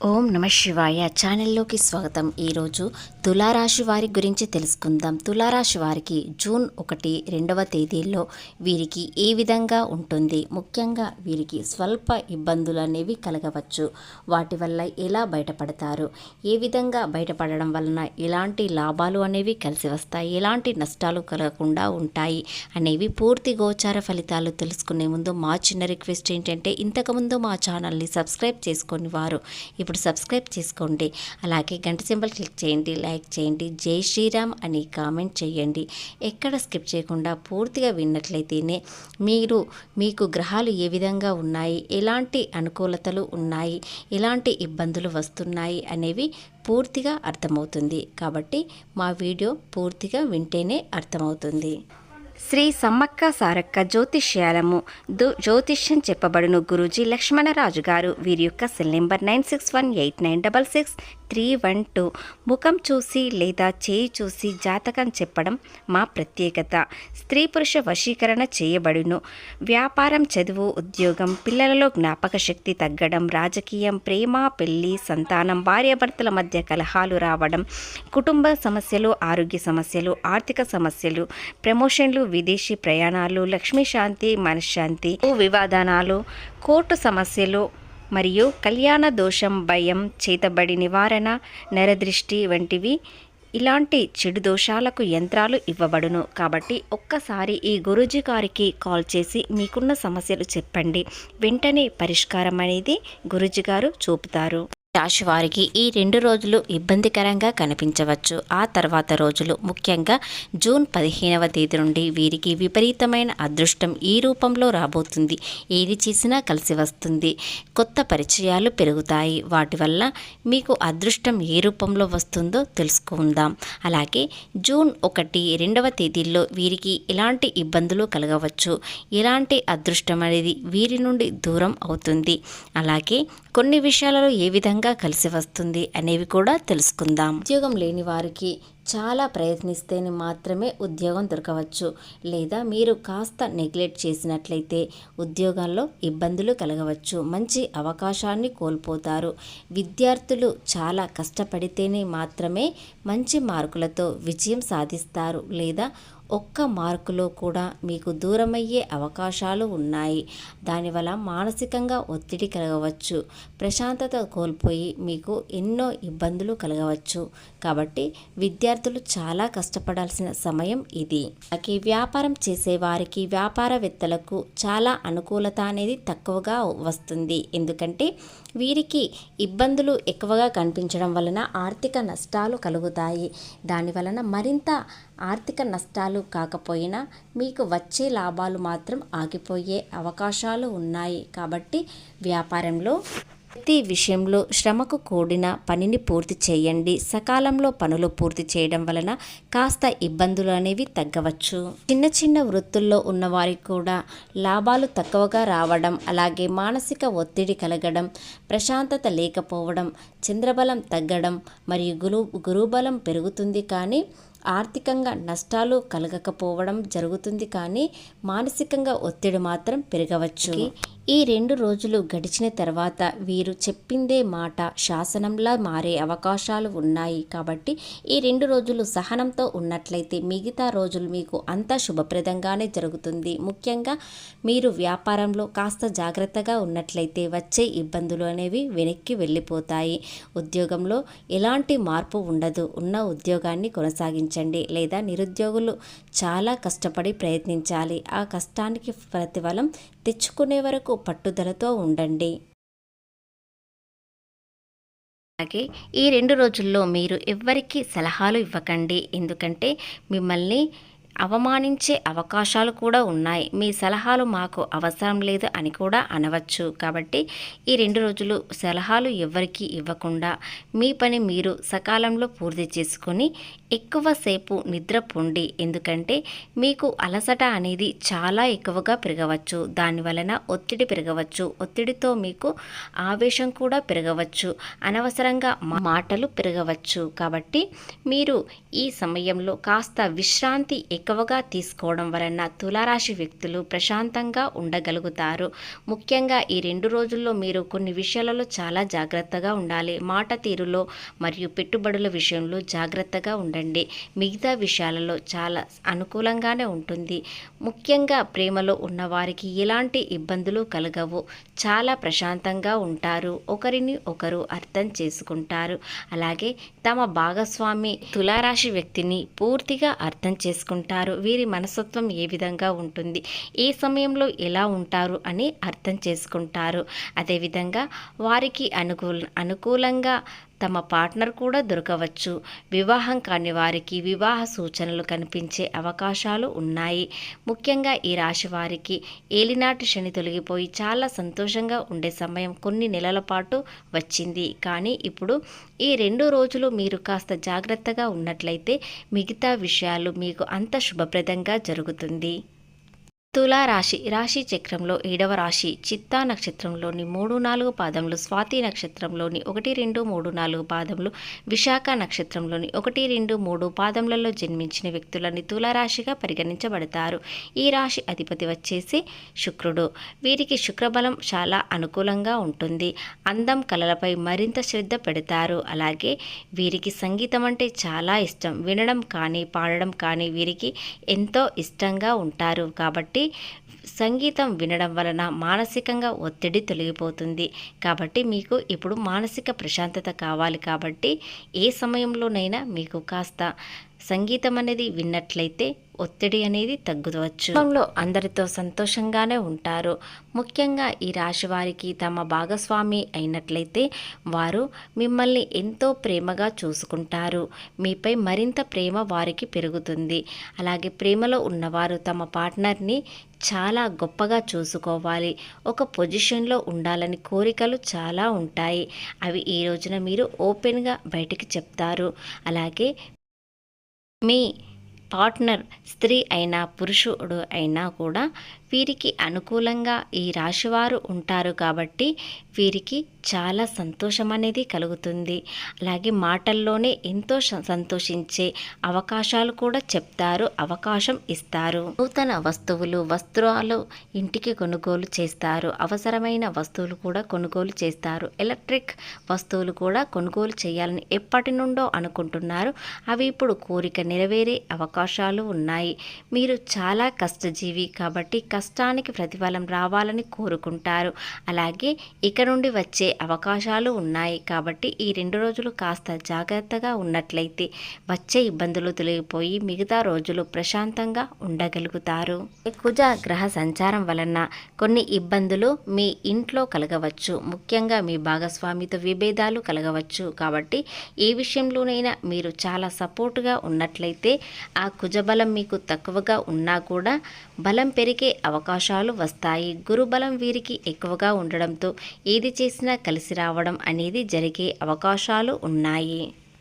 ఓం నమ శివాయ ఛానల్లోకి స్వాగతం. ఈరోజు తులారాశి వారి గురించి తెలుసుకుందాం. తులారాశి వారికి జూన్ 1, 2వ తేదీల్లో వీరికి ఏ విధంగా ఉంటుంది, ముఖ్యంగా వీరికి స్వల్ప ఇబ్బందులు అనేవి కలగవచ్చు. వాటి వల్ల ఎలా బయటపడతారు, ఏ విధంగా బయటపడడం వలన ఎలాంటి లాభాలు అనేవి కలిసి వస్తాయి, ఎలాంటి నష్టాలు కలగకుండా ఉంటాయి అనేవి పూర్తి గోచార ఫలితాలు తెలుసుకునే ముందు మా చిన్న రిక్వెస్ట్ ఏంటంటే, ఇంతకుముందు మా ఛానల్ని సబ్స్క్రైబ్ చేసుకొని వారు ఇప్పుడు సబ్స్క్రైబ్ చేసుకోండి. అలాగే గంట సింబల్ క్లిక్ చేయండి, లైక్ చేయండి, జై శ్రీరామ్ అని కామెంట్ చేయండి. ఎక్కడ స్కిప్ చేయకుండా పూర్తిగా విన్నట్లయితేనే మీకు గ్రహాలు ఏ విధంగా ఉన్నాయి, ఎలాంటి అనుకూలతలు ఉన్నాయి, ఎలాంటి ఇబ్బందులు వస్తున్నాయి అనేవి పూర్తిగా అర్థమవుతుంది. కాబట్టి మా వీడియో పూర్తిగా వింటేనే అర్థమవుతుంది. శ్రీ సమ్మక్క సారక్క జ్యోతిష్యాలము జ్యోతిష్యం చెప్పబడును గురూజీ లక్ష్మణరాజు గారు. వీరి యొక్క సెల్ నెంబర్ 9618966312. ముఖం చూసి లేదా చేయి చూసి జాతకం చెప్పడం మా ప్రత్యేకత. స్త్రీ పురుష వశీకరణ చేయబడును. వ్యాపారం, చదువు, ఉద్యోగం, పిల్లలలో జ్ఞాపక శక్తి తగ్గడం, రాజకీయం, ప్రేమ, పెళ్లి, సంతానం, భార్యాభర్తల మధ్య కలహాలు రావడం, కుటుంబ సమస్యలు, ఆరోగ్య సమస్యలు, ఆర్థిక సమస్యలు, ప్రమోషన్లు, విదేశీ ప్రయాణాలు, లక్ష్మీ శాంతి, మనశ్శాంతి, వివాదానాలు, కోర్టు సమస్యలు మరియు కళ్యాణ దోషం, భయం, చేతబడి నివారణ, నరదృష్టి వంటివి ఇలాంటి చెడు దోషాలకు యంత్రాలు ఇవ్వబడును. కాబట్టి ఒక్కసారి ఈ గురూజీ గారికి కాల్ చేసి మీకున్న సమస్యలు చెప్పండి. వెంటనే పరిష్కారం అనేది గురూజీ గారు చూపుతారు. రాశి వారికి ఈ 2 రోజులు ఇబ్బందికరంగా కనిపించవచ్చు. ఆ తర్వాత రోజులు, ముఖ్యంగా జూన్ 15వ తేదీ నుండి వీరికి విపరీతమైన అదృష్టం ఈ రూపంలో రాబోతుంది. ఏది చేసినా కలిసి వస్తుంది. కొత్త పరిచయాలు పెరుగుతాయి. వాటి వల్ల మీకు అదృష్టం ఏ రూపంలో వస్తుందో తెలుసుకుందాం. అలాగే జూన్ 1, 2వ తేదీల్లో వీరికి ఎలాంటి ఇబ్బందులు కలగవచ్చు, ఎలాంటి అదృష్టం అనేది వీరి నుండి దూరం అవుతుంది, అలాగే కొన్ని విషయాలలో ఏ విధంగా కలిసి వస్తుంది అనేవి కూడా తెలుసుకుందాం. ఉద్యోగం లేని వారికి చాలా ప్రయత్నిస్తేనే మాత్రమే ఉద్యోగం దొరకవచ్చు. లేదా మీరు కాస్త నెగ్లెక్ట్ చేసినట్లయితే ఉద్యోగాల్లో ఇబ్బందులు కలగవచ్చు. మంచి అవకాశాన్ని కోల్పోతారు. విద్యార్థులు చాలా కష్టపడితేనే మాత్రమే మంచి మార్కులతో విజయం సాధిస్తారు. లేదా ఒక్క మార్కులో కూడా మీకు దూరమయ్యే అవకాశాలు ఉన్నాయి. దానివల్ల మానసికంగా ఒత్తిడి కలగవచ్చు. ప్రశాంతత కోల్పోయి మీకు ఎన్నో ఇబ్బందులు కలగవచ్చు. కాబట్టి విద్యార్థులు చాలా కష్టపడాల్సిన సమయం ఇది. అలాగే వ్యాపారం చేసేవారికి, వ్యాపారవేత్తలకు చాలా అనుకూలత అనేది తక్కువగా వస్తుంది. ఎందుకంటే వీరికి ఇబ్బందులు ఎక్కువగా కనిపించడం వలన ఆర్థిక నష్టాలు కలుగుతాయి. దాని వలన మరింత ఆర్థిక నష్టాలు కాకపోయినా మీకు వచ్చే లాభాలు మాత్రం ఆగిపోయే అవకాశాలు ఉన్నాయి. కాబట్టి వ్యాపారంలో ప్రతి విషయంలో శ్రమకు కూడిన పనిని పూర్తి చేయండి. సకాలంలో పనులు పూర్తి చేయడం వలన కాస్త ఇబ్బందులు అనేవి తగ్గవచ్చు. చిన్న చిన్న వృత్తుల్లో ఉన్నవారికి కూడా లాభాలు తక్కువగా రావడం, అలాగే మానసిక ఒత్తిడి కలగడం, ప్రశాంతత లేకపోవడం, చంద్రబలం తగ్గడం మరియు గురుబలం పెరుగుతుంది, కానీ ఆర్థికంగా నష్టాలు కలగకపోవడం జరుగుతుంది. కానీ మానసికంగా ఒత్తిడి మాత్రం పెరగవచ్చు. ఈ 2 రోజులు గడిచిన తర్వాత వీరు చెప్పిందే మాట శాసనంలా మారే అవకాశాలు ఉన్నాయి. కాబట్టి ఈ 2 రోజులు సహనంతో ఉన్నట్లయితే మిగతా రోజులు మీకు అంతా శుభప్రదంగానే జరుగుతుంది. ముఖ్యంగా మీరు వ్యాపారంలో కాస్త జాగ్రత్తగా ఉన్నట్లయితే వచ్చే ఇబ్బందులు అనేవి వెనక్కి వెళ్ళిపోతాయి. ఉద్యోగంలో ఎలాంటి మార్పు ఉండదు. ఉన్న ఉద్యోగాన్ని కొనసాగించండి. లేదా నిరుద్యోగులు చాలా కష్టపడి ప్రయత్నించాలి. ఆ కష్టానికి ప్రతిఫలం తెచ్చుకునే వరకు పట్టుదలతో ఉండండి. అలాగే ఈ 2 రోజుల్లో మీరు ఎవ్వరికీ సలహాలు ఇవ్వకండి. ఎందుకంటే మిమ్మల్ని అవమానించే అవకాశాలు కూడా ఉన్నాయి. మీ సలహాలు మాకు అవసరం లేదు అని కూడా అనవచ్చు. కాబట్టి ఈ 2 రోజులు సలహాలు ఎవరికి ఇవ్వకుండా మీ పని మీరు సకాలంలో పూర్తి చేసుకొని ఎక్కువసేపు నిద్రపోండి. ఎందుకంటే మీకు అలసట అనేది చాలా ఎక్కువగా పెరగవచ్చు. దానివలన ఒత్తిడి పెరగవచ్చు. ఒత్తిడితో మీకు ఆవేశం కూడా పెరగవచ్చు. అనవసరంగా మాటలు పెరగవచ్చు. కాబట్టి మీరు ఈ సమయంలో కాస్త విశ్రాంతి ఎక్కువగా తీసుకోవడం వలన తులారాశి వ్యక్తులు ప్రశాంతంగా ఉండగలుగుతారు. ముఖ్యంగా ఈ 2 రోజుల్లో మీరు కొన్ని విషయాలలో చాలా జాగ్రత్తగా ఉండాలి. మాట తీరులో మరియు పెట్టుబడుల విషయంలో జాగ్రత్తగా ఉండండి. మిగతా విషయాలలో చాలా అనుకూలంగానే ఉంటుంది. ముఖ్యంగా ప్రేమలో ఉన్నవారికి ఎలాంటి ఇబ్బందులు కలగవు. చాలా ప్రశాంతంగా ఉంటారు. ఒకరిని ఒకరు అర్థం చేసుకుంటారు. అలాగే తమ భాగస్వామి తులారాశి వ్యక్తిని పూర్తిగా అర్థం చేసుకుంటారు. వీరి మనస్తత్వం ఏ విధంగా ఉంటుంది, ఏ సమయంలో ఎలా ఉంటారు అని అర్థం చేసుకుంటారు. అదేవిధంగా వారికి అనుకూలంగా తమ పార్ట్నర్ కూడా దొరకవచ్చు. వివాహం కాని వారికి వివాహ సూచనలు కనిపించే అవకాశాలు ఉన్నాయి. ముఖ్యంగా ఈ రాశి వారికి ఏలినాటి శని తొలగిపోయి చాలా సంతోషంగా ఉండే సమయం కొన్ని నెలల పాటు వచ్చింది. కానీ ఇప్పుడు ఈ 2 రోజులు మీరు కాస్త జాగ్రత్తగా ఉన్నట్లయితే మిగతా విషయాలు మీకు అంత శుభప్రదంగా జరుగుతుంది. తులారాశి రాశి చక్రంలో 7వ రాశి చిత్తా నక్షత్రంలోని 3-4 పాదములు, స్వాతి నక్షత్రంలోని 1-2-3-4 పాదములు, విశాఖ నక్షత్రంలోని 1-2-3 పాదములలో జన్మించిన వ్యక్తులని తులారాశిగా పరిగణించబడతారు. ఈ రాశి అధిపతి వచ్చేసి శుక్రుడు. వీరికి శుక్రబలం చాలా అనుకూలంగా ఉంటుంది. అందం కళలపై మరింత శ్రద్ధ పెడతారు. అలాగే వీరికి సంగీతం అంటే చాలా ఇష్టం. వినడం కానీ పాడడం కానీ వీరికి ఎంతో ఇష్టంగా ఉంటారు. కాబట్టి సంగీతం వినడం వలన మానసికంగా ఒత్తిడి తొలగిపోతుంది. కాబట్టి మీకు ఇప్పుడు మానసిక ప్రశాంతత కావాలి. కాబట్టి ఏ సమయంలోనైనా మీకు కాస్త సంగీతం అనేది విన్నట్లయితే ఒత్తిడి అనేది తగ్గువచ్చు. కుటుంబంలో అందరితో సంతోషంగానే ఉంటారు. ముఖ్యంగా ఈ రాశి వారికి తమ భాగస్వామి అయినట్లయితే వారు మిమ్మల్ని ఎంతో ప్రేమగా చూసుకుంటారు. మీపై మరింత ప్రేమ వారికి పెరుగుతుంది. అలాగే ప్రేమలో ఉన్నవారు తమ పార్ట్నర్ని చాలా గొప్పగా చూసుకోవాలి, ఒక పొజిషన్లో ఉండాలని కోరికలు చాలా ఉంటాయి. అవి ఈ రోజున మీరు ఓపెన్గా బయటికి చెప్తారు. అలాగే మీ పార్ట్నర్ స్త్రీ అయినా పురుషుడు అయినా కూడా వీరికి అనుకూలంగా ఈ రాశివారు ఉంటారు. కాబట్టి వీరికి చాలా సంతోషం అనేది కలుగుతుంది. అలాగే మాటల్లోనే ఎంతో సంతోషించే అవకాశాలు కూడా చెప్తారు, అవకాశం ఇస్తారు. నూతన వస్త్రాలు ఇంటికి కొనుగోలు చేస్తారు. అవసరమైన వస్తువులు కూడా కొనుగోలు చేస్తారు. ఎలక్ట్రిక్ వస్తువులు కూడా కొనుగోలు చేయాలని ఎప్పటి నుండో అనుకుంటున్నారు. అవి ఇప్పుడు కోరిక నెరవేరే అవకాశాలు ఉన్నాయి. మీరు చాలా కష్టజీవి కాబట్టి కష్టానికి ప్రతిఫలం రావాలని కోరుకుంటారు. అలాగే ఇక నుండి వచ్చే అవకాశాలు ఉన్నాయి. కాబట్టి ఈ 2 రోజులు కాస్త జాగ్రత్తగా ఉన్నట్లయితే వచ్చే ఇబ్బందులు తొలగిపోయి మిగతా రోజులు ప్రశాంతంగా ఉండగలుగుతారు. కుజ గ్రహ సంచారం వలన కొన్ని ఇబ్బందులు మీ ఇంట్లో కలగవచ్చు. ముఖ్యంగా మీ భాగస్వామితో విభేదాలు కలగవచ్చు. కాబట్టి ఏ విషయంలోనైనా మీరు చాలా సపోర్టుగా ఉన్నట్లయితే ఆ కుజబలం మీకు తక్కువగా ఉన్నా కూడా బలం పెరిగే అవకాశాలు వస్తాయి. గురుబలం వీరికి ఎక్కువగా ఉండడంతో ఏది చేసినా కలిసి రావడం అనేది జరిగే అవకాశాలు ఉన్నాయి.